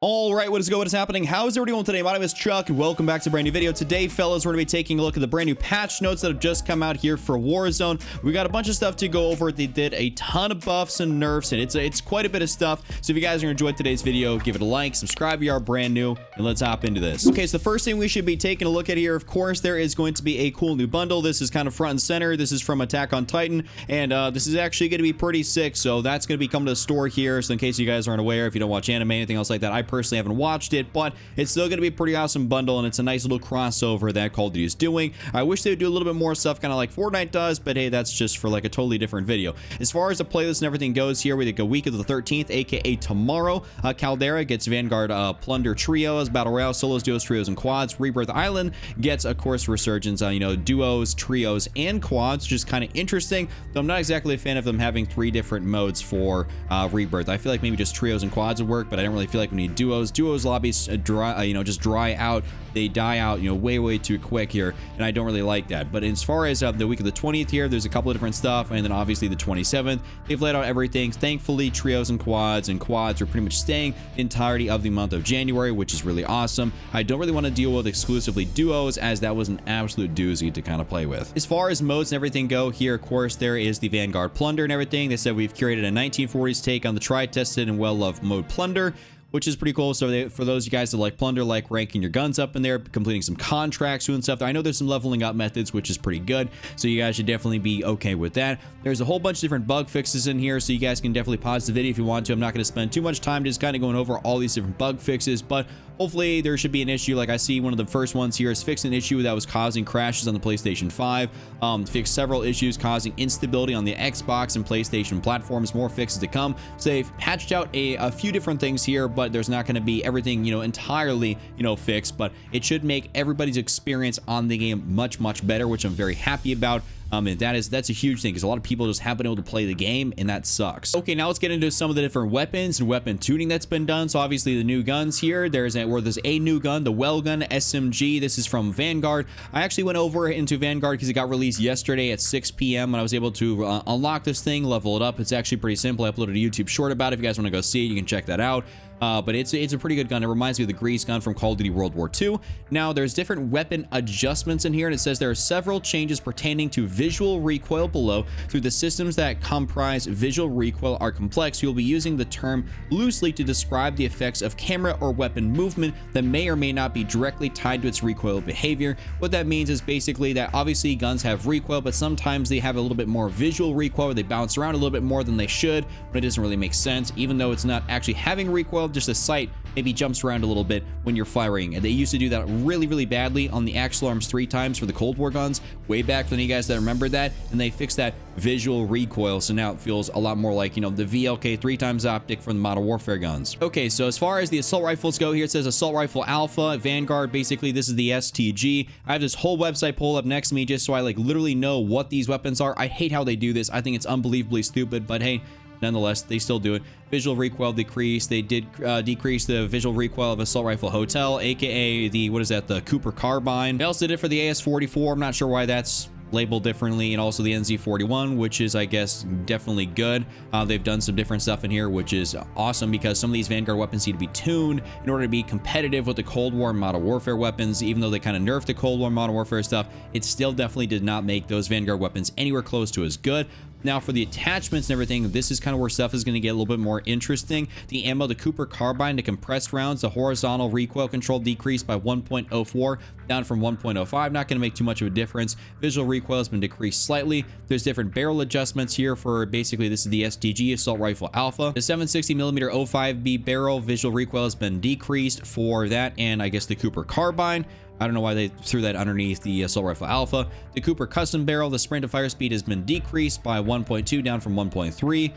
All right, what is going? What is happening? How's everybody doing today? My name is Chuck, and welcome back to a brand new video. Today, fellas, we're going to be taking a look at the brand new patch notes that have just come out here for Warzone. We got a bunch of stuff to go over. They did a ton of buffs and nerfs, and it's quite a bit of stuff. So if you guys are enjoying today's video, give it a like, subscribe if you are brand new, and let's hop into this. Okay, so the first thing we should be taking a look at here, of course, there is going to be a cool new bundle. This is kind of front and center. This is from Attack on Titan, and this is actually going to be pretty sick. So that's going to be coming to the store here. So in case you guys aren't aware, if you don't watch anime, anything else like that, I personally haven't watched it, but it's still going to be a pretty awesome bundle, and it's a nice little crossover that Call of Duty is doing. I wish they would do a little bit more stuff kind of like Fortnite does, but hey, that's just for like a totally different video. As far as the playlist and everything goes here, we go week of the 13th, aka tomorrow. Caldera gets Vanguard Plunder Trios, Battle Royale, Solos, Duos, Trios, and Quads. Rebirth Island gets, of course, Resurgence, Duos, Trios, and Quads, which is kind of interesting, though I'm not exactly a fan of them having 3 different modes for Rebirth. I feel like maybe just Trios and Quads would work, but I don't really feel like we need Duos. Duos lobbies dry, just dry out. They die out, way too quick here, and I don't really like that. But as far as the week of the 20th here, there's a couple of different stuff, and then obviously the 27th, they've laid out everything. Thankfully, Trios and Quads are pretty much staying the entirety of the month of January, which is really awesome. I don't really want to deal with exclusively Duos, as that was an absolute doozy to kind of play with. As far as modes and everything go here, of course, there is the Vanguard Plunder and everything. They said we've curated a 1940s take on the tried-tested and well-loved mode Plunder, which is pretty cool. So for those of you guys that like Plunder, like ranking your guns up in there, completing some contracts, doing stuff. I know there's some leveling up methods, which is pretty good. So you guys should definitely be okay with that. There's a whole bunch of different bug fixes in here, so you guys can definitely pause the video if you want to. I'm not going to spend too much time just kind of going over all these different bug fixes, but hopefully there should be an issue. Like I see one of the first ones here is fix an issue that was causing crashes on the PlayStation 5. Fix several issues causing instability on the Xbox and PlayStation platforms. More fixes to come. So they've patched out a few different things here, but there's not going to be everything, entirely, fixed, but it should make everybody's experience on the game much better, which I'm very happy about. And that's a huge thing, because a lot of people just haven't been able to play the game, and that sucks. Okay, now let's get into some of the different weapons and weapon tuning that's been done. So obviously the new guns here, there's a new gun, the Well Gun SMG. This is from Vanguard. I actually went over into Vanguard because it got released yesterday at 6 p.m. and I was able to unlock this thing, level it up. It's actually pretty simple. I uploaded a YouTube short about it. If you guys want to go see it, you can check that out. But it's a pretty good gun. It reminds me of the Grease gun from Call of Duty World War II. Now, there's different weapon adjustments in here, and it says there are several changes pertaining to visual recoil below. Through the systems that comprise visual recoil are complex, you'll be using the term loosely to describe the effects of camera or weapon movement that may or may not be directly tied to its recoil behavior. What that means is basically that obviously guns have recoil, but sometimes they have a little bit more visual recoil, where they bounce around a little bit more than they should, but it doesn't really make sense, even though it's not actually having recoil. Just the sight maybe jumps around a little bit when you're firing, and they used to do that really badly on the Axle Arms 3 times for the Cold War guns way back. For you guys that remember that, and they fixed that visual recoil, so now it feels a lot more like the VLK 3 times optic from the Modern Warfare guns. Okay, so as far as the assault rifles go here, it says Assault Rifle Alpha Vanguard. Basically this is the STG. I have this whole website pulled up next to me just so I literally know what these weapons are. I hate how they do this. I think it's unbelievably stupid, but hey, nonetheless, they still do it. Visual recoil decrease. They did decrease the visual recoil of Assault Rifle Hotel, aka the Cooper Carbine. They also did it for the AS-44. I'm not sure why that's labeled differently, and also the NZ-41, which is, I guess, definitely good. They've done some different stuff in here, which is awesome, because some of these Vanguard weapons need to be tuned in order to be competitive with the Cold War and Modern Warfare weapons. Even though they kind of nerfed the Cold War Modern Warfare stuff, it still definitely did not make those Vanguard weapons anywhere close to as good. Now, for the attachments and everything, this is kind of where stuff is going to get a little bit more interesting. The ammo, the Cooper Carbine, the compressed rounds, the horizontal recoil control decreased by 1.04 down from 1.05. Not going to make too much of a difference. Visual recoil has been decreased slightly. There's different barrel adjustments here for basically this is the STG Assault Rifle Alpha. The 760mm 05B barrel visual recoil has been decreased for that, and I guess the Cooper Carbine. I don't know why they threw that underneath the Assault Rifle Alpha. The Cooper Custom Barrel, the sprint to fire speed has been decreased by 1.2 down from 1.3.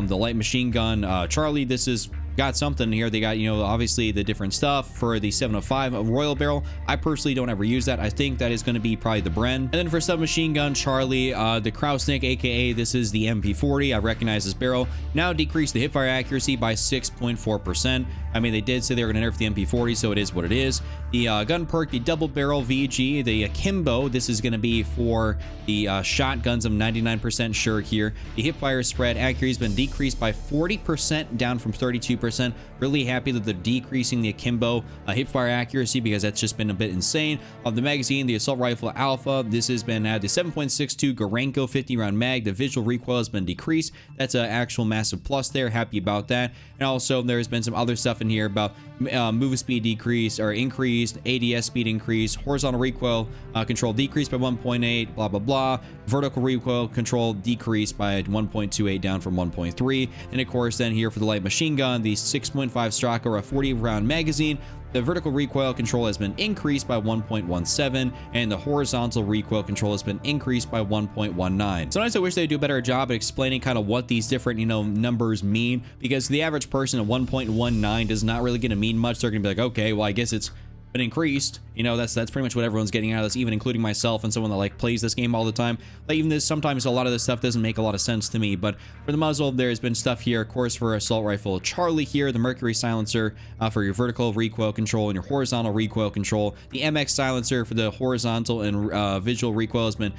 The light machine gun Charlie, this is got something here. They got, obviously the different stuff for the 705 Royal Barrel. I personally don't ever use that. I think that is going to be probably the Bren. And then for submachine gun Charlie, the Krausnik, aka this is the MP40. I recognize this barrel. Now decreased the hipfire accuracy by 6.4%. I mean, they did say they were going to nerf the MP40, so it is what it is. The gun perk, the double barrel VG, the Akimbo. This is going to be for the shotguns. I'm 99% sure here. The hipfire spread accuracy has been been decreased by 40%, down from 32%. Really happy that they're decreasing the akimbo hipfire accuracy, because that's just been a bit insane. Of the magazine, the assault rifle alpha, this has been added to 7.62 Gorenko 50 round mag. The visual recoil has been decreased. That's an actual massive plus there. Happy about that. And also there's been some other stuff in here about move speed decreased or increased, ADS speed increased, horizontal recoil control decreased by 1.8, blah blah blah. Vertical recoil control decreased by 1.28, down from 1.3. And of course then here for the light machine gun, the 6.5 Straka or a 40 round magazine, the vertical recoil control has been increased by 1.17, and the horizontal recoil control has been increased by 1.19. Sometimes I wish they'd do a better job at explaining kind of what these different, numbers mean, because the average person at 1.19 does not really gonna mean much. They're gonna be like, okay, well, I guess it's been increased. That's pretty much what everyone's getting out of this, even including myself and someone that like plays this game all the time. Like even this, sometimes a lot of this stuff doesn't make a lot of sense to me. But for the muzzle, there's been stuff here, of course, for assault rifle Charlie here, the Mercury silencer for your vertical recoil control and your horizontal recoil control. The MX silencer for the horizontal and visual recoil has been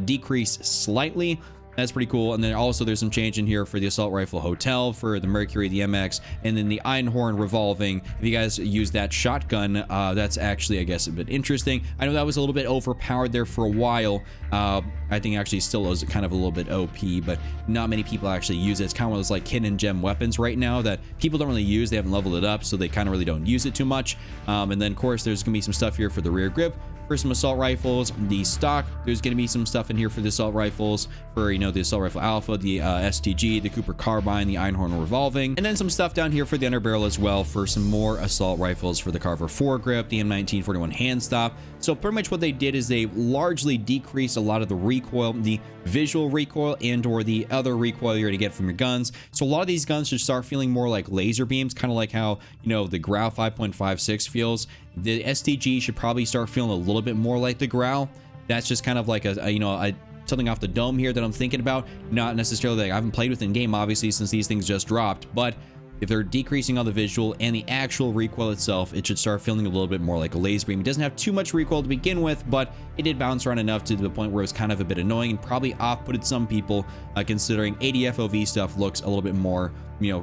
decreased slightly. That's pretty cool. And then also there's some change in here for the assault rifle hotel, for the Mercury, the MX, and then the Einhorn revolving. If you guys use that shotgun, that's actually, I guess, a bit interesting. I know that was a little bit overpowered there for a while. I think actually still is kind of a little bit OP, but not many people actually use it. It's kind of one of those like hidden gem weapons right now that people don't really use. They haven't leveled it up, so they kind of really don't use it too much. And then of course there's gonna be some stuff here for the rear grip. For some assault rifles, the stock, there's going to be some stuff in here for the assault rifles, for the assault rifle alpha, the STG, the Cooper carbine, the Einhorn revolving, and then some stuff down here for the underbarrel as well, for some more assault rifles for the Carver foregrip, the M1941 hand stop. So pretty much what they did is they largely decreased a lot of the recoil, the visual recoil and or the other recoil you're going to get from your guns. So a lot of these guns should start feeling more like laser beams, kind of like how the Grau 5.56 feels. The STG should probably start feeling a little bit more like the Grau. That's just kind of like a something off the dome here that I'm thinking about. Not necessarily like I haven't played with in game, obviously, since these things just dropped, but if they're decreasing on the visual and the actual recoil itself, it should start feeling a little bit more like a laser beam. It doesn't have too much recoil to begin with, but it did bounce around enough to the point where it was kind of a bit annoying and probably off-putted some people, considering ADFOV stuff looks a little bit more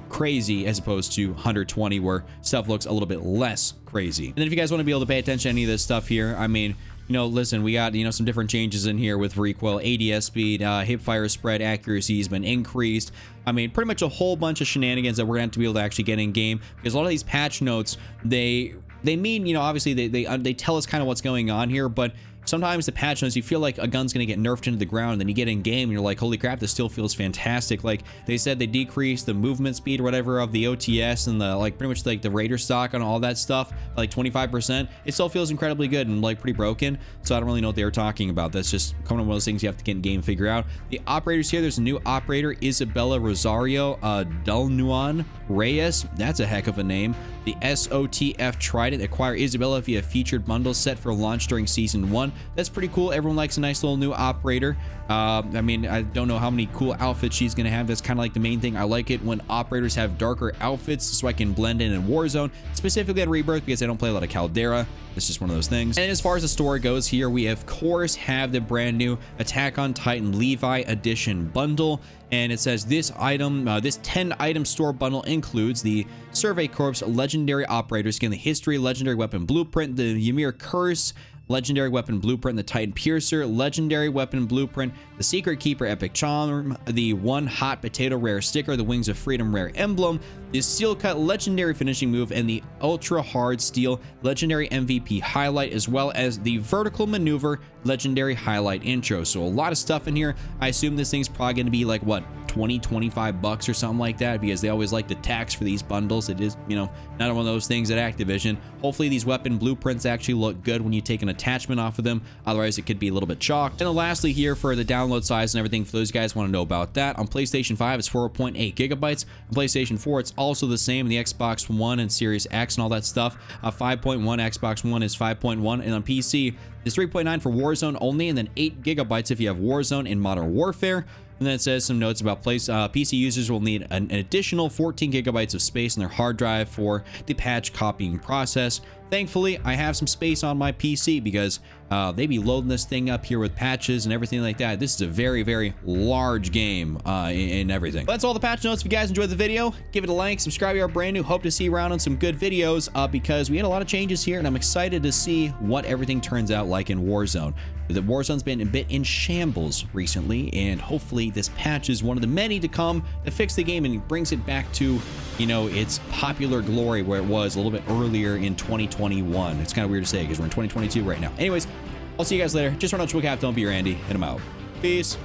crazy as opposed to 120, where stuff looks a little bit less crazy. And then if you guys want to be able to pay attention to any of this stuff here, I mean, listen, we got, some different changes in here with recoil, ADS speed, hip fire spread accuracy has been increased. I mean, pretty much a whole bunch of shenanigans that we're going to have to be able to actually get in game, because a lot of these patch notes, they mean, obviously they tell us kind of what's going on here, but sometimes the patch notes, you feel like a gun's going to get nerfed into the ground, and then you get in game and you're like, holy crap, this still feels fantastic. Like they said they decreased the movement speed or whatever of the OTS and the pretty much like the Raider stock and all that stuff, like 25%. It still feels incredibly good and like pretty broken. So I don't really know what they were talking about. That's just kind of one of those things you have to get in game and figure out. The operators here, there's a new operator, Isabella Rosario Dulnuan Reyes. That's a heck of a name. The SOTF Trident, acquire Isabella via featured bundle set for launch during season 1. That's pretty cool. Everyone likes a nice little new operator. I mean, I don't know how many cool outfits she's gonna have. That's kind of like the main thing. I like it when operators have darker outfits so I can blend in Warzone, specifically at Rebirth, because I don't play a lot of Caldera. It's just one of those things. And as far as the store goes here, we of course have the brand new Attack on Titan Levi Edition bundle. And it says this item, this 10 item store bundle includes the Survey Corps Legendary Operator Skin, the History Legendary Weapon Blueprint, the Ymir Curse Legendary Weapon Blueprint, the Titan Piercer Legendary Weapon Blueprint, the Secret Keeper Epic Charm, the One Hot Potato Rare Sticker, the Wings of Freedom Rare Emblem, the Steel Cut Legendary Finishing Move, and the Ultra Hard Steel Legendary MVP Highlight, as well as the Vertical Maneuver Legendary Highlight Intro. So a lot of stuff in here. I assume this thing's probably going to be like, what, 20-25 bucks or something like that, because they always like to tax for these bundles. It is, not one of those things at Activision. Hopefully these weapon blueprints actually look good when you take an attachment off of them, otherwise it could be a little bit chalked. And then lastly here, for the download size and everything, for those guys want to know about that, on PlayStation 5 it's 4.8 gigabytes. On PlayStation 4 it's also the same. The Xbox One and Series X and all that stuff, 5.1. Xbox One is 5.1, and on PC it's 3.9 for Warzone only, and then 8 gigabytes if you have Warzone in Modern Warfare. And then it says some notes about PC users will need an additional 14 gigabytes of space in their hard drive for the patch copying process. Thankfully, I have some space on my PC because they be loading this thing up here with patches and everything like that. This is a very, very large game in everything. But that's all the patch notes. If you guys enjoyed the video, give it a like, subscribe if you are brand new. Hope to see you around on some good videos because we had a lot of changes here, and I'm excited to see what everything turns out like in Warzone. The Warzone's been a bit in shambles recently, and hopefully this patch is one of the many to come to fix the game and brings it back to, you know, its popular glory where it was a little bit earlier in 2021. It's kind of weird to say because we're in 2022 right now. Anyways, I'll see you guys later. Just run out, Don't be Randy, and I'm out. Peace.